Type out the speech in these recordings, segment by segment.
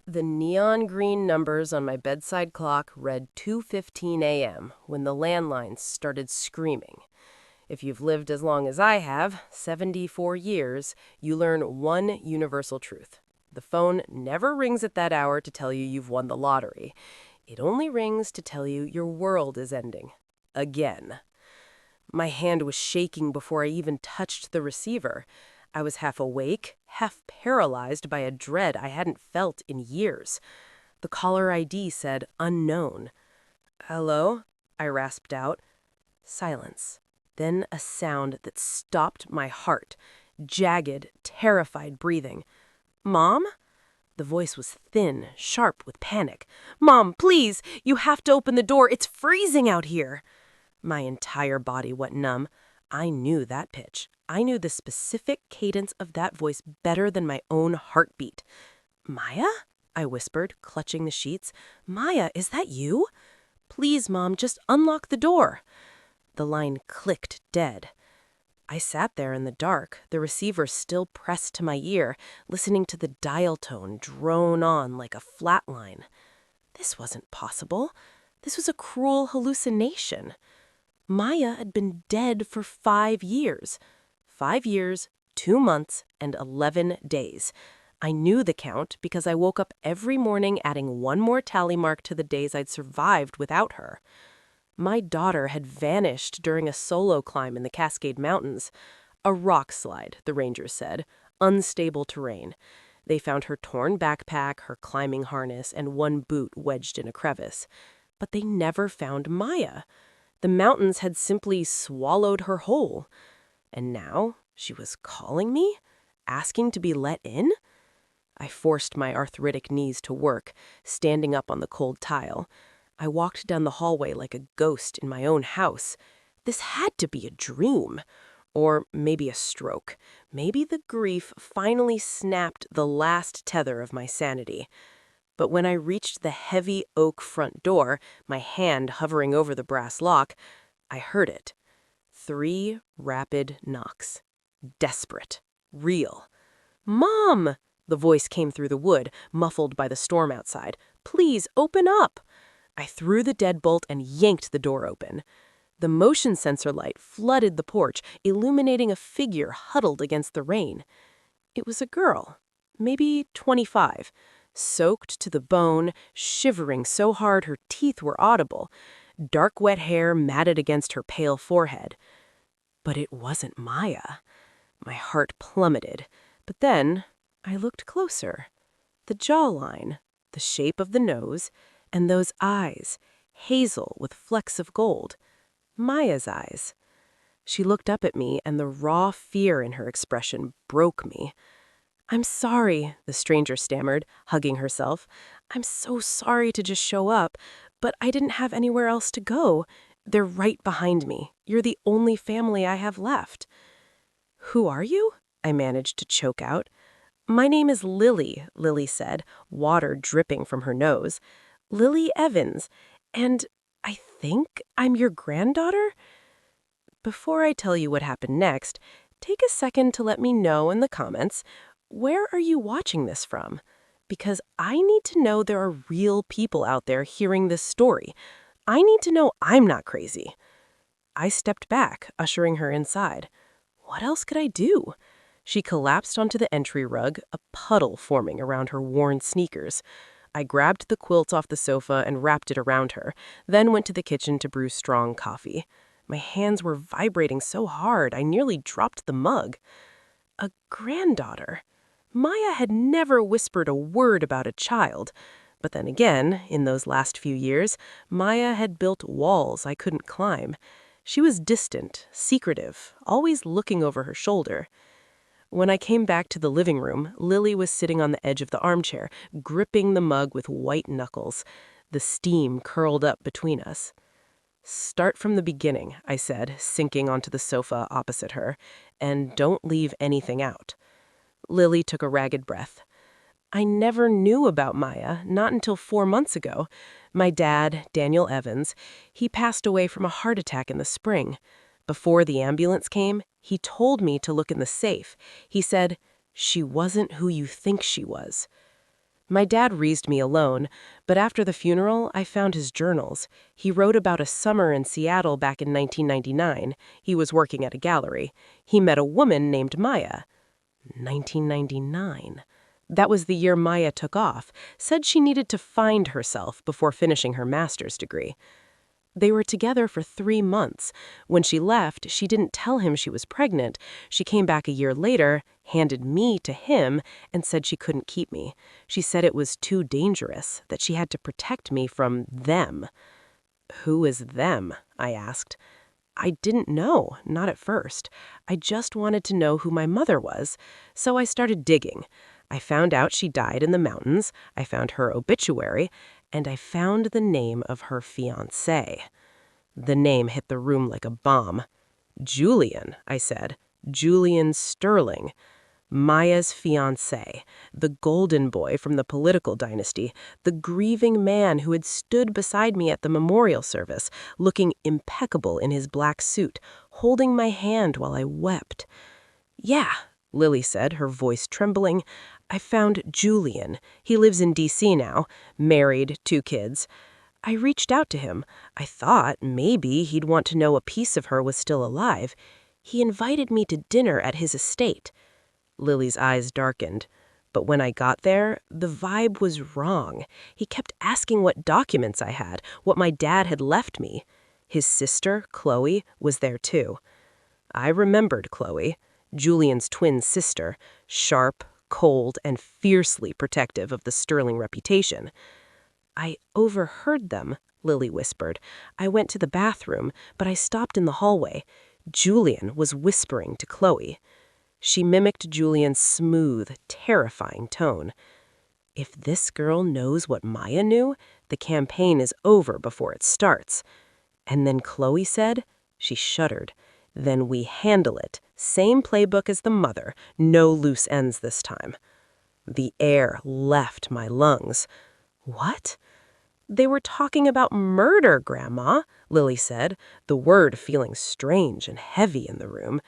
The neon green numbers on my bedside clock read 2:15 a.m. when the landlines started screaming. If you've lived as long as I have, 74 years, you learn one universal truth. The phone never rings at that hour to tell you you've won the lottery. It only rings to tell you your world is ending. Again. My hand was shaking before I even touched the receiver. I was half awake, half paralyzed by a dread I hadn't felt in years. The caller ID said unknown. "Hello?" I rasped out. Silence. Then a sound that stopped my heart. Jagged, terrified breathing. "Mom?" The voice was thin, sharp with panic. "Mom, please! You have to open the door! It's freezing out here!" My entire body went numb. I knew that pitch. I knew the specific cadence of that voice better than my own heartbeat. "Maya?" I whispered, clutching the sheets. "Maya, is that you? Please, Mom, just unlock the door." The line clicked dead. I sat there in the dark, the receiver still pressed to my ear, listening to the dial tone drone on like a flat line. This wasn't possible. This was a cruel hallucination. Maya had been dead for 5 years. 5 years, 2 months, and 11 days. I knew the count because I woke up every morning adding one more tally mark to the days I'd survived without her. My daughter had vanished during a solo climb in the Cascade Mountains. A rock slide, the rangers said. Unstable terrain. They found her torn backpack, her climbing harness, and one boot wedged in a crevice. But they never found Maya. The mountains had simply swallowed her whole. And now she was calling me? Asking to be let in? I forced my arthritic knees to work, standing up on the cold tile. I walked down the hallway like a ghost in my own house. This had to be a dream. Or maybe a stroke. Maybe the grief finally snapped the last tether of my sanity. But when I reached the heavy oak front door, my hand hovering over the brass lock, I heard it. 3 rapid knocks. Desperate. Real. "Mom!" The voice came through the wood, muffled by the storm outside. "Please, open up!" I threw the deadbolt and yanked the door open. The motion sensor light flooded the porch, illuminating a figure huddled against the rain. It was a girl, maybe 25, soaked to the bone, shivering so hard her teeth were audible, dark wet hair matted against her pale forehead. But it wasn't Maya. My heart plummeted, but then I looked closer. The jawline, the shape of the nose, and those eyes, hazel with flecks of gold. Maya's eyes. She looked up at me, and the raw fear in her expression broke me. "I'm sorry," the stranger stammered, hugging herself. "I'm so sorry to just show up, but I didn't have anywhere else to go. They're right behind me. You're the only family I have left." "Who are you?" I managed to choke out. "My name is Lily," Lily said, water dripping from her nose. "Lily Evans, and I think I'm your granddaughter?" Before I tell you what happened next, take a second to let me know in the comments, where are you watching this from? Because I need to know there are real people out there hearing this story. I need to know I'm not crazy. I stepped back, ushering her inside. What else could I do? She collapsed onto the entry rug, a puddle forming around her worn sneakers. I grabbed the quilt off the sofa and wrapped it around her, then went to the kitchen to brew strong coffee. My hands were vibrating so hard I nearly dropped the mug. A granddaughter. Maya had never whispered a word about a child. But then again, in those last few years, Maya had built walls I couldn't climb. She was distant, secretive, always looking over her shoulder. When I came back to the living room, Lily was sitting on the edge of the armchair, gripping the mug with white knuckles. The steam curled up between us. "Start from the beginning," I said, sinking onto the sofa opposite her, "and don't leave anything out." Lily took a ragged breath. "I never knew about Maya, not until 4 months ago. My dad, Daniel Evans, he passed away from a heart attack in the spring. Before the ambulance came, he told me to look in the safe. He said, 'She wasn't who you think she was.'" My dad raised me alone, but after the funeral, I found his journals. He wrote about a summer in Seattle back in 1999. He was working at a gallery. He met a woman named Maya. 1999. That was the year Maya took off, said she needed to find herself before finishing her master's degree. They were together for 3 months. When she left, she didn't tell him she was pregnant. She came back a year later, handed me to him, and said she couldn't keep me. She said it was too dangerous, that she had to protect me from them. Who is them? I asked. I didn't know, not at first. I just wanted to know who my mother was, so I started digging. I found out she died in the mountains, I found her obituary, and I found the name of her fiancé. The name hit the room like a bomb. Julian, I said. Julian Sterling. Maya's fiancé, the golden boy from the political dynasty, the grieving man who had stood beside me at the memorial service, looking impeccable in his black suit, holding my hand while I wept. Yeah, Lily said, her voice trembling. I found Julian. He lives in D.C. now, married, 2 kids. I reached out to him. I thought maybe he'd want to know a piece of her was still alive. He invited me to dinner at his estate. Lily's eyes darkened. But when I got there, the vibe was wrong. He kept asking what documents I had, what my dad had left me. His sister, Chloe, was there too. I remembered Chloe, Julian's twin sister, sharp, cold, and fiercely protective of the Sterling reputation. I overheard them, Lily whispered. I went to the bathroom, but I stopped in the hallway. Julian was whispering to Chloe. She mimicked Julian's smooth, terrifying tone. If this girl knows what Maya knew, the campaign is over before it starts. And then Chloe said, she shuddered, then we handle it. Same playbook as the mother, no loose ends this time. The air left my lungs. What? They were talking about murder, Grandma, Lily said, the word feeling strange and heavy in the room.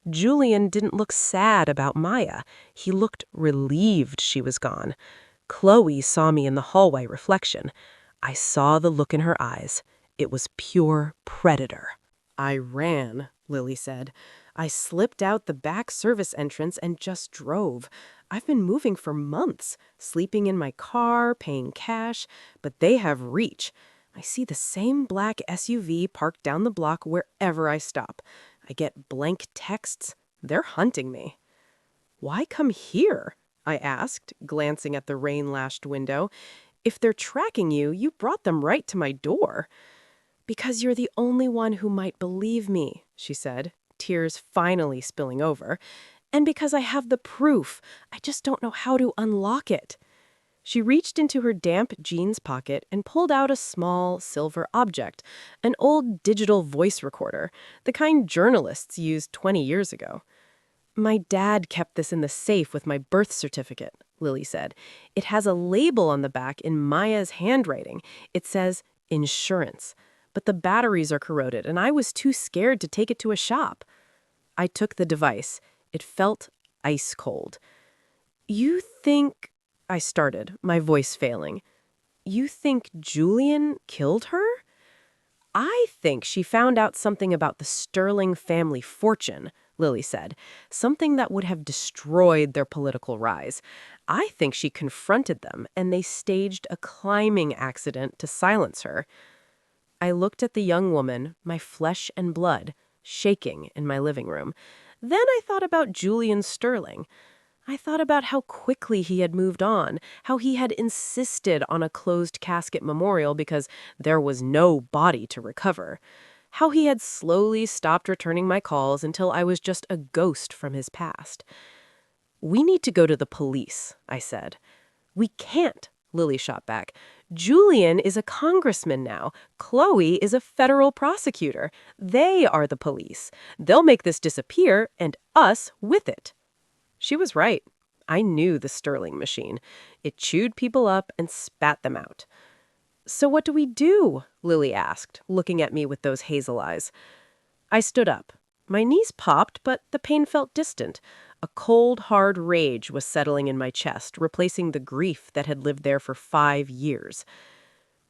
Julian didn't look sad about Maya. He looked relieved she was gone. Chloe saw me in the hallway reflection. I saw the look in her eyes. It was pure predator. I ran, Lily said. I slipped out the back service entrance and just drove. I've been moving for months, sleeping in my car, paying cash, but they have reach. I see the same black SUV parked down the block wherever I stop. I get blank texts. They're hunting me. Why come here? I asked, glancing at the rain-lashed window. If they're tracking you, you brought them right to my door. Because you're the only one who might believe me, she said, tears finally spilling over. And because I have the proof, I just don't know how to unlock it. She reached into her damp jeans pocket and pulled out a small silver object, an old digital voice recorder, the kind journalists used 20 years ago. My dad kept this in the safe with my birth certificate, Lily said. It has a label on the back in Maya's handwriting. It says, insurance. But the batteries are corroded, and I was too scared to take it to a shop. I took the device. It felt ice cold. You think... I started, my voice failing. You think Julian killed her? I think she found out something about the Sterling family fortune, Lily said. Something that would have destroyed their political rise. I think she confronted them, and they staged a climbing accident to silence her. I looked at the young woman, my flesh and blood, shaking in my living room. Then I thought about Julian Sterling. I thought about how quickly he had moved on, how he had insisted on a closed casket memorial because there was no body to recover, how he had slowly stopped returning my calls until I was just a ghost from his past. We need to go to the police, I said. We can't, Lily shot back. Julian is a congressman now. Chloe is a federal prosecutor. They are the police. They'll make this disappear, and us with it. She was right. I knew the Sterling machine. It chewed people up and spat them out. So what do we do? Lily asked, looking at me with those hazel eyes. I stood up. My knees popped, but the pain felt distant. A cold, hard rage was settling in my chest, replacing the grief that had lived there for 5 years.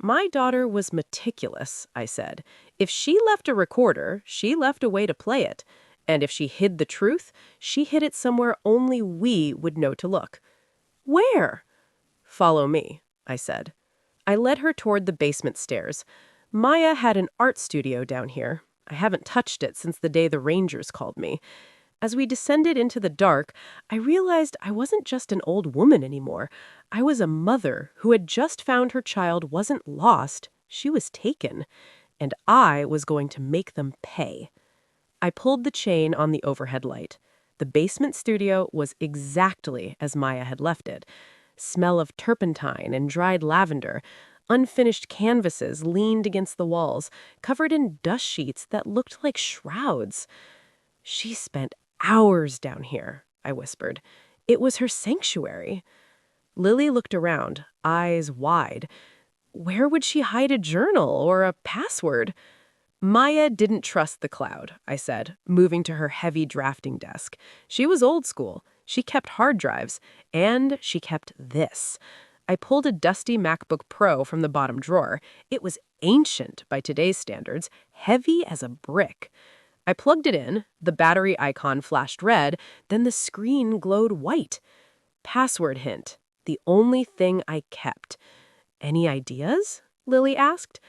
My daughter was meticulous, I said. If she left a recorder, she left a way to play it. And if she hid the truth, she hid it somewhere only we would know to look. Where? Follow me, I said. I led her toward the basement stairs. Maya had an art studio down here. I haven't touched it since the day the Rangers called me. As we descended into the dark, I realized I wasn't just an old woman anymore. I was a mother who had just found her child wasn't lost, she was taken. And I was going to make them pay. I pulled the chain on the overhead light. The basement studio was exactly as Maya had left it. Smell of turpentine and dried lavender. Unfinished canvases leaned against the walls, covered in dust sheets that looked like shrouds. She spent hours down here, I whispered. It was her sanctuary. Lily looked around, eyes wide. Where would she hide a journal or a password? Maya didn't trust the cloud, I said, moving to her heavy drafting desk. She was old school. She kept hard drives, and she kept this. I pulled a dusty MacBook Pro from the bottom drawer. It was ancient by today's standards, heavy as a brick. I plugged it in, the battery icon flashed red, then the screen glowed white. Password hint, the only thing I kept. Any ideas? Lily asked.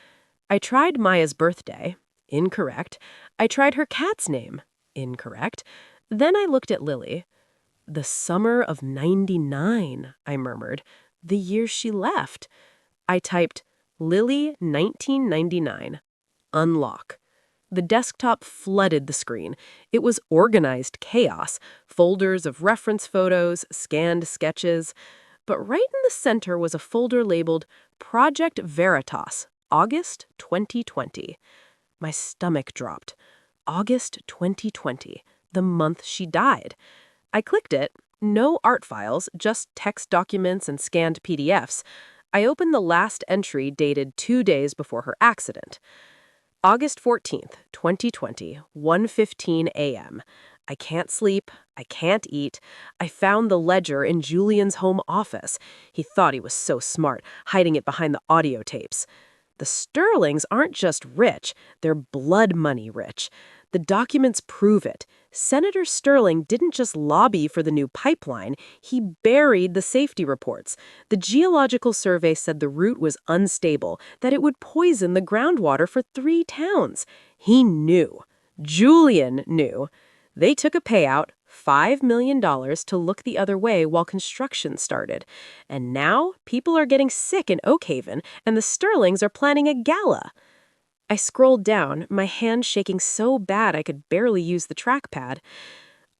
I tried Maya's birthday. Incorrect. I tried her cat's name. Incorrect. Then I looked at Lily. The summer of '99, I murmured. The year she left. I typed, Lily 1999. Unlock. The desktop flooded the screen. It was organized chaos, folders of reference photos, scanned sketches. But right in the center was a folder labeled Project Veritas, August 2020. My stomach dropped. August 2020, the month she died. I clicked it. No art files, just text documents and scanned PDFs. I opened the last entry dated 2 days before her accident. August 14th, 2020, 1:15 a.m. I can't sleep. I can't eat. I found the ledger in Julian's home office. He thought he was so smart, hiding it behind the audio tapes. The Sterlings aren't just rich, they're blood money rich. The documents prove it. Senator Sterling didn't just lobby for the new pipeline, he buried the safety reports. The geological survey said the route was unstable, that it would poison the groundwater for 3 towns. He knew. Julian knew. They took a payout, $5 million, to look the other way while construction started. And now people are getting sick in Oakhaven, and the Sterlings are planning a gala. I scrolled down, my hand shaking so bad I could barely use the trackpad.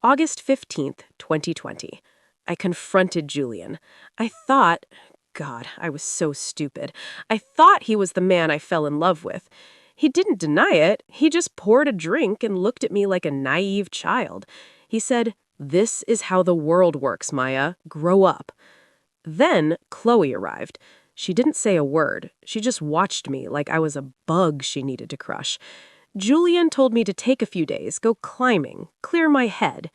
August 15th, 2020. I confronted Julian. I thought, God, I was so stupid. I thought he was the man I fell in love with. He didn't deny it. He just poured a drink and looked at me like a naive child. He said, "This is how the world works, Maya. Grow up." Then Chloe arrived. She didn't say a word. She just watched me like I was a bug she needed to crush. Julian told me to take a few days, go climbing, clear my head.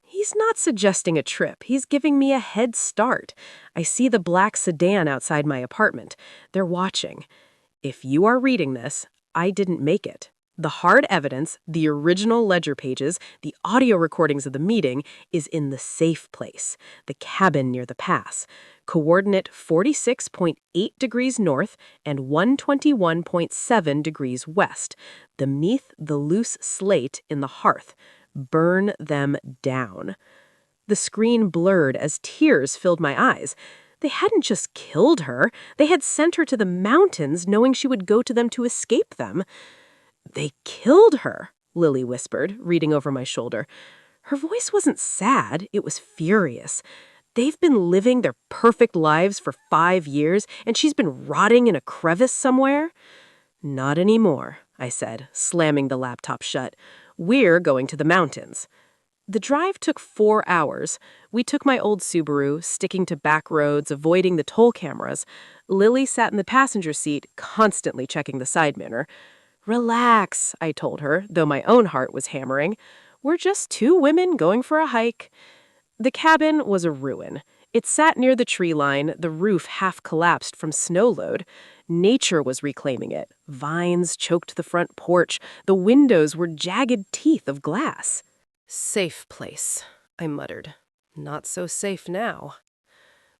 He's not suggesting a trip. He's giving me a head start. I see the black sedan outside my apartment. They're watching. If you are reading this, I didn't make it. The hard evidence, the original ledger pages, the audio recordings of the meeting, is in the safe place, the cabin near the pass. Coordinate 46.8 degrees north and 121.7 degrees west. Beneath the loose slate in the hearth. Burn them down. The screen blurred as tears filled my eyes. They hadn't just killed her. They had sent her to the mountains knowing she would go to them to escape them. They killed her, Lily whispered, reading over my shoulder. Her voice wasn't sad, it was furious. They've been living their perfect lives for 5 years, and she's been rotting in a crevice somewhere? Not anymore, I said, slamming the laptop shut. We're going to the mountains. The drive took 4 hours. We took my old Subaru, sticking to back roads, avoiding the toll cameras. Lily sat in the passenger seat, constantly checking the side mirror. Relax, I told her, though my own heart was hammering. We're just 2 women going for a hike. The cabin was a ruin. It sat near the tree line, the roof half collapsed from snow load. Nature was reclaiming it. Vines choked the front porch. The windows were jagged teeth of glass. Safe place, I muttered. Not so safe now.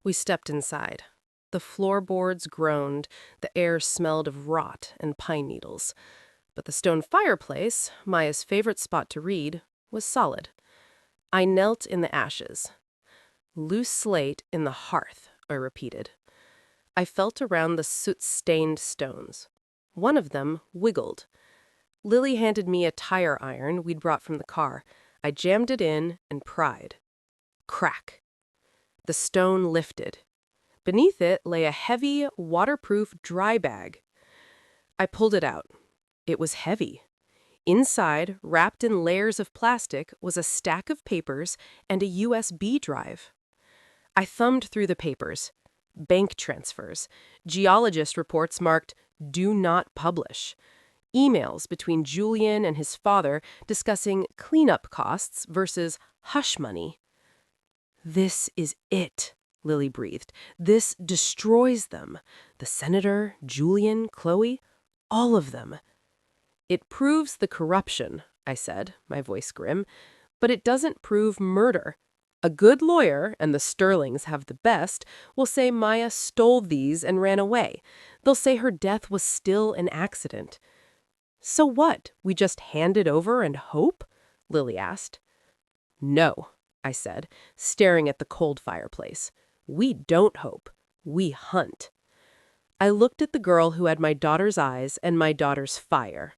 We stepped inside. The floorboards groaned. The air smelled of rot and pine needles. But the stone fireplace, Maya's favorite spot to read, was solid. I knelt in the ashes. Loose slate in the hearth, I repeated. I felt around the soot-stained stones. One of them wiggled. Lily handed me a tire iron we'd brought from the car. I jammed it in and pried. Crack. The stone lifted. Beneath it lay a heavy, waterproof dry bag. I pulled it out. It was heavy. Inside, wrapped in layers of plastic, was a stack of papers and a USB drive. I thumbed through the papers. Bank transfers. Geologist reports marked, "Do not publish." Emails between Julian and his father discussing cleanup costs versus hush money. "This is it," Lily breathed. "This destroys them. The senator, Julian, Chloe, all of them." "It proves the corruption," I said, my voice grim, "but it doesn't prove murder. A good lawyer, and the Sterlings have the best, will say Maya stole these and ran away. They'll say her death was still an accident." "So what? We just hand it over and hope?" Lily asked. "No," I said, staring at the cold fireplace. "We don't hope. We hunt." I looked at the girl who had my daughter's eyes and my daughter's fire.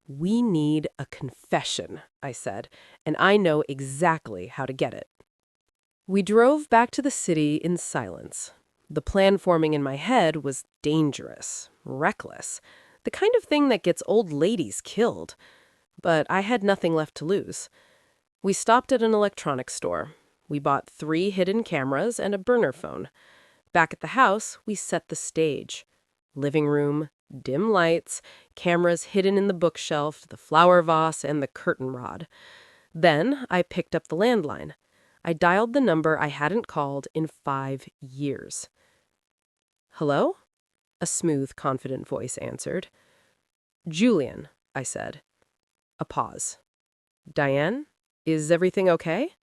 "We need a confession," I said, "and I know exactly how to get it." We drove back to the city in silence. The plan forming in my head was dangerous, reckless, the kind of thing that gets old ladies killed. But I had nothing left to lose. We stopped at an electronics store. We bought 3 hidden cameras and a burner phone. Back at the house, we set the stage. Living room, dim lights, cameras hidden in the bookshelf, the flower vase, and the curtain rod. Then I picked up the landline. I dialed the number I hadn't called in 5 years. "Hello?" A smooth, confident voice answered. "Julian," I said. A pause. "Diane, is everything okay?"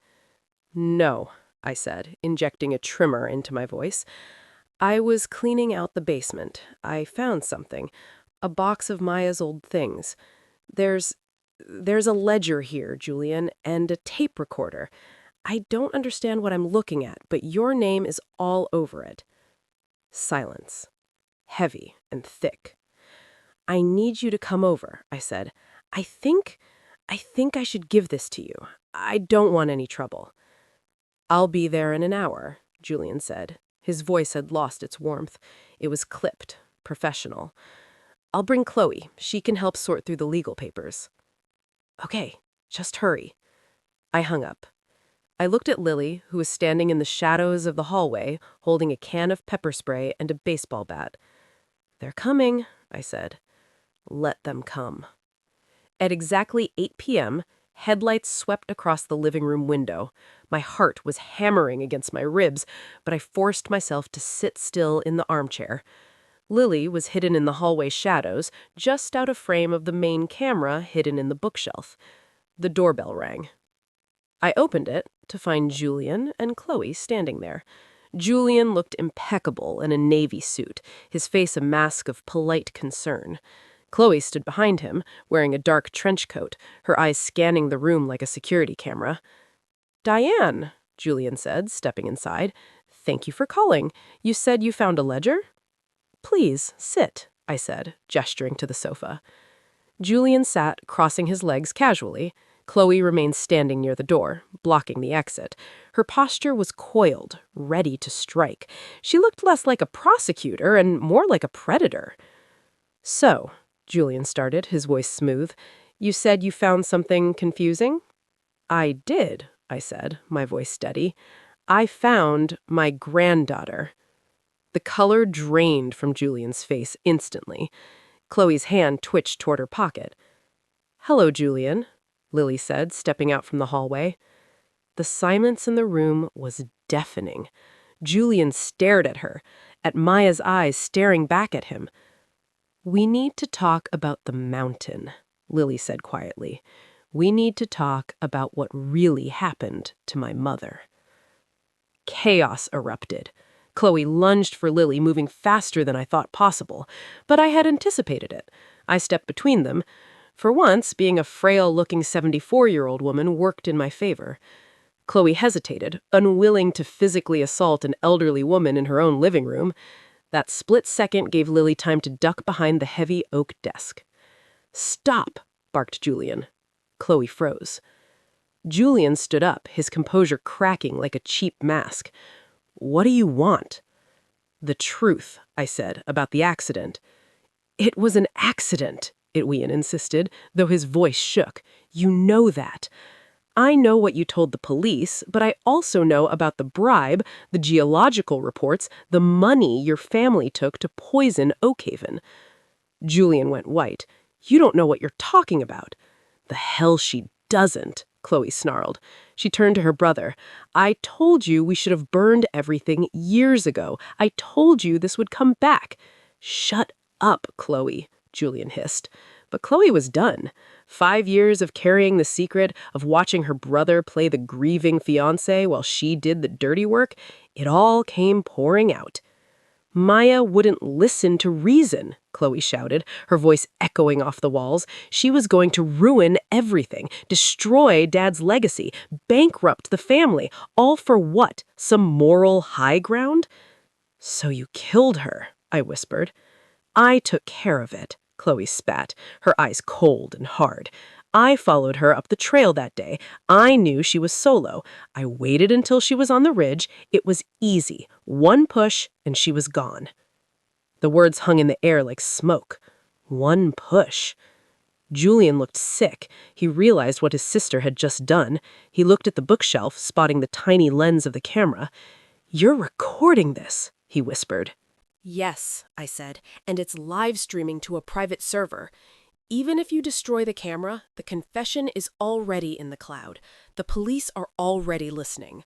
"No," I said, injecting a trimmer into my voice. "I was cleaning out the basement. I found something. A box of Maya's old things. There's a ledger here, Julian, and a tape recorder. I don't understand what I'm looking at, but your name is all over it." Silence. Heavy and thick. "I need you to come over," I said. I think I should give this to you. I don't want any trouble." "I'll be there in an hour," Julian said. His voice had lost its warmth. It was clipped, professional. "I'll bring Chloe. She can help sort through the legal papers." "Okay, just hurry." I hung up. I looked at Lily, who was standing in the shadows of the hallway, holding a can of pepper spray and a baseball bat. "They're coming," I said. Let them come. At exactly 8 p.m., headlights swept across the living room window. My heart was hammering against my ribs, but I forced myself to sit still in the armchair. Lily was hidden in the hallway shadows, just out of frame of the main camera hidden in the bookshelf. The doorbell rang. I opened it to find Julian and Chloe standing there. Julian looked impeccable in a navy suit, his face a mask of polite concern. Chloe stood behind him, wearing a dark trench coat, her eyes scanning the room like a security camera. "Diane," Julian said, stepping inside. "Thank you for calling. You said you found a ledger?" "Please, sit," I said, gesturing to the sofa. Julian sat, crossing his legs casually. Chloe remained standing near the door, blocking the exit. Her posture was coiled, ready to strike. She looked less like a prosecutor and more like a predator. "So," Julian started, his voice smooth, "you said you found something confusing?" "I did," I said, my voice steady. "I found my granddaughter." The color drained from Julian's face instantly. Chloe's hand twitched toward her pocket. "Hello, Julian," Lily said, stepping out from the hallway. The silence in the room was deafening. Julian stared at her, at Maya's eyes staring back at him. "We need to talk about the mountain," Lily said quietly. "We need to talk about what really happened to my mother." Chaos erupted. Chloe lunged for Lily, moving faster than I thought possible, but I had anticipated it. I stepped between them. For once, being a frail-looking 74-year-old woman worked in my favor. Chloe hesitated, unwilling to physically assault an elderly woman in her own living room. That split second gave Lily time to duck behind the heavy oak desk. "Stop!" barked Julian. Chloe froze. Julian stood up, his composure cracking like a cheap mask. "What do you want?" "The truth," I said, "about the accident." "It was an accident," Itwian insisted, though his voice shook. "You know that. I know what you told the police, but I also know about the bribe, the geological reports, the money your family took to poison Oakhaven." Julian went white. "You don't know what you're talking about." "The hell she doesn't," Chloe snarled. She turned to her brother. "I told you we should have burned everything years ago. I told you this would come back." "Shut up, Chloe," Julian hissed. But Chloe was done. 5 years of carrying the secret, of watching her brother play the grieving fiancé while she did the dirty work, it all came pouring out. "Maya wouldn't listen to reason," Chloe shouted, her voice echoing off the walls. "She was going to ruin everything, destroy Dad's legacy, bankrupt the family. All for what? Some moral high ground?" "So you killed her," I whispered. "I took care of it," Chloe spat, her eyes cold and hard. "I followed her up the trail that day. I knew she was solo. I waited until she was on the ridge. It was easy. One push, and she was gone." The words hung in the air like smoke. One push. Julian looked sick. He realized what his sister had just done. He looked at the bookshelf, spotting the tiny lens of the camera. "You're recording this," he whispered. "Yes," I said, "and it's live streaming to a private server. Even if you destroy the camera, the confession is already in the cloud. The police are already listening."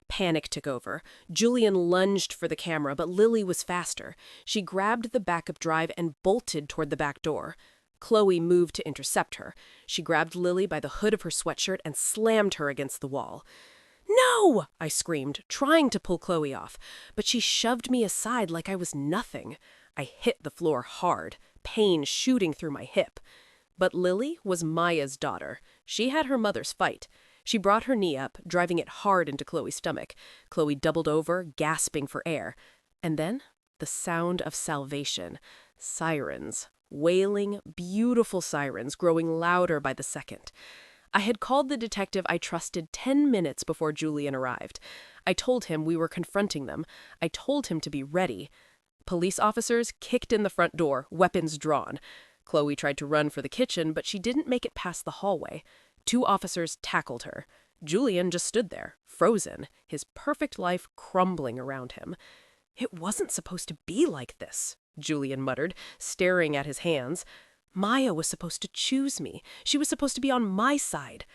Panic took over. Julian lunged for the camera, but Lily was faster. She grabbed the backup drive and bolted toward the back door. Chloe moved to intercept her. She grabbed Lily by the hood of her sweatshirt and slammed her against the wall. "No!" I screamed, trying to pull Chloe off, but she shoved me aside like I was nothing. I hit the floor hard, pain shooting through my hip. But Lily was Maya's daughter. She had her mother's fight. She brought her knee up, driving it hard into Chloe's stomach. Chloe doubled over, gasping for air. And then, the sound of salvation. Sirens. Wailing, beautiful sirens, growing louder by the second. I had called the detective I trusted 10 minutes before Julian arrived. I told him we were confronting them. I told him to be ready. Police officers kicked in the front door, weapons drawn. Chloe tried to run for the kitchen, but she didn't make it past the hallway. 2 officers tackled her. Julian just stood there, frozen, his perfect life crumbling around him. "It wasn't supposed to be like this," Julian muttered, staring at his hands. "Maya was supposed to choose me. She was supposed to be on my side."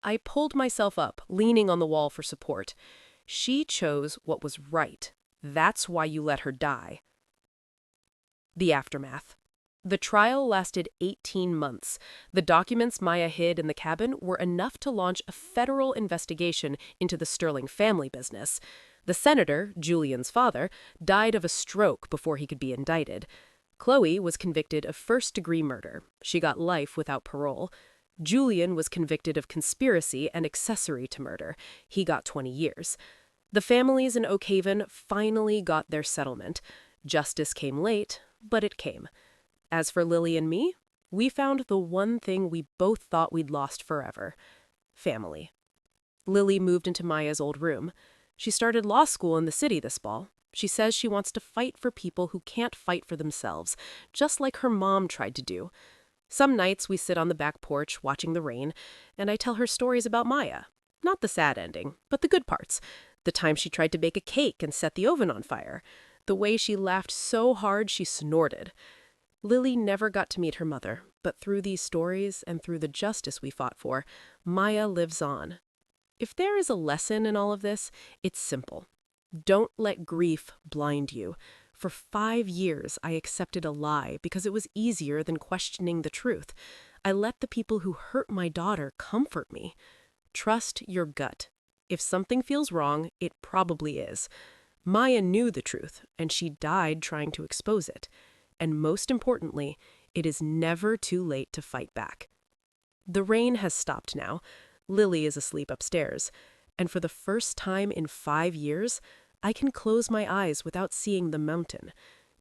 I pulled myself up, leaning on the wall for support. "She chose what was right. That's why you let her die." The aftermath. The trial lasted 18 months. The documents Maya hid in the cabin were enough to launch a federal investigation into the Sterling family business. The senator, Julian's father, died of a stroke before he could be indicted. Chloe was convicted of first-degree murder. She got life without parole. Julian was convicted of conspiracy and accessory to murder. He got 20 years. The families in Oakhaven finally got their settlement. Justice came late, but it came. As for Lily and me, we found the one thing we both thought we'd lost forever: family. Lily moved into Maya's old room. She started law school in the city this fall. She says she wants to fight for people who can't fight for themselves, just like her mom tried to do. Some nights we sit on the back porch watching the rain, and I tell her stories about Maya. Not the sad ending, but the good parts. The time she tried to bake a cake and set the oven on fire. The way she laughed so hard she snorted. Lily never got to meet her mother, but through these stories and through the justice we fought for, Maya lives on. If there is a lesson in all of this, it's simple. Don't let grief blind you. For 5 years, I accepted a lie because it was easier than questioning the truth. I let the people who hurt my daughter comfort me. Trust your gut. If something feels wrong, it probably is. Maya knew the truth, and she died trying to expose it. And most importantly, it is never too late to fight back. The rain has stopped now. Lily is asleep upstairs. And for the first time in 5 years, I can close my eyes without seeing the mountain,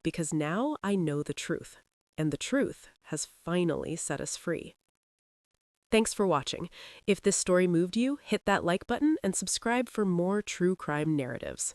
because now I know the truth, and the truth has finally set us free. Thanks for watching. If this story moved you, hit that like button and subscribe for more true crime narratives.